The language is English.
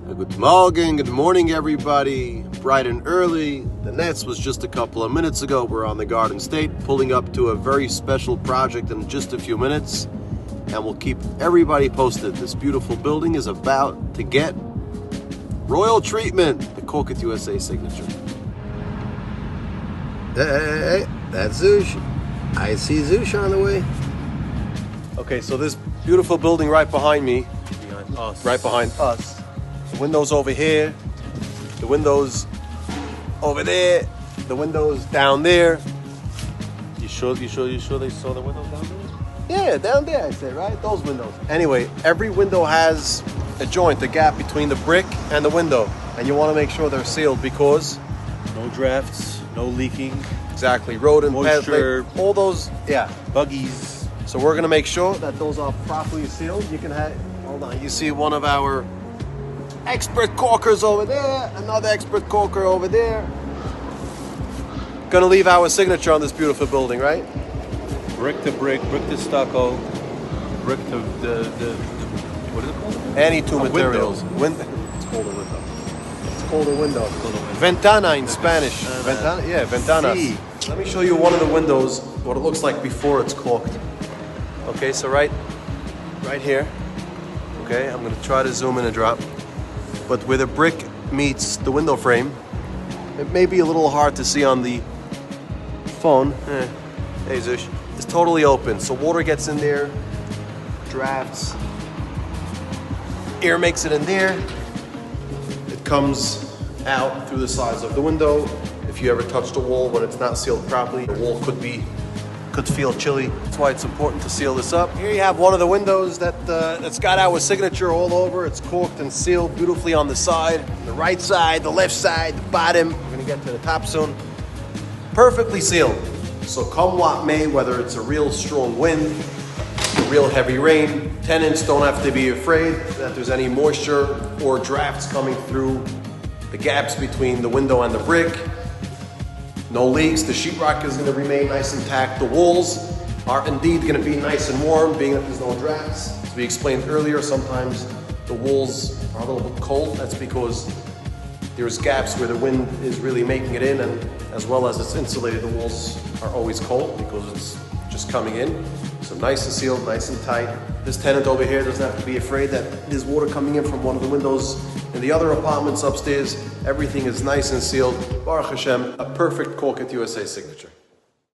Good morning everybody, bright and early. The Nets was just a couple of minutes ago. We're on the Garden State, pulling up to a very special project in just a few minutes, and we'll keep everybody posted. This beautiful building is about to get royal treatment, the Corkit USA signature. Hey, that's Zoosh. I see Zoosh on the way. Okay, so this beautiful building right behind me, right behind us. The windows over here, the windows over there, the windows down there. You sure they saw the windows down there? Yeah, down there I said, right? Those windows. Anyway, every window has a joint, a gap between the brick and the window. And you want to make sure they're sealed because no drafts, no leaking. Exactly, rodent, moisture, all those, yeah, buggies. So we're gonna make sure that those are properly sealed. You can have, hold on, you see one of our expert caulkers over there, another expert caulker over there. Gonna leave our signature on this beautiful building, right? Brick to brick, brick to stucco, brick to the what is it called? Any two materials. It's called a window. It's called a window. Ventana in Spanish. Ventana? Yeah, ventanas. Sí. Let me show you one of the windows, what it looks like before it's caulked. Okay, so right here. Okay, I'm gonna try to zoom in and drop. But where the brick meets the window frame, it may be a little hard to see on the phone. Hey Zush, it's totally open. So water gets in there, drafts, air makes it in there. It comes out through the sides of the window. If you ever touch the wall when it's not sealed properly, the wall could feel chilly. That's why it's important to seal this up. Here you have one of the windows that's got our signature all over. It's corked and sealed beautifully on the side, the right side, the left side, the bottom. We're gonna get to the top soon. Perfectly sealed. So come what may, whether it's a real strong wind, a real heavy rain, tenants don't have to be afraid that there's any moisture or drafts coming through the gaps between the window and the brick. No leaks, the sheetrock is going to remain nice and intact. The walls are indeed going to be nice and warm, being that there's no drafts. As we explained earlier, sometimes the walls are a little bit cold. That's because there's gaps where the wind is really making it in, and as well as it's insulated, the walls are always cold because it's just coming in. So nice and sealed, nice and tight. This tenant over here doesn't have to be afraid that there's water coming in from one of the windows in the other apartments upstairs. Everything is nice and sealed. Baruch Hashem, a perfect Corkit USA signature.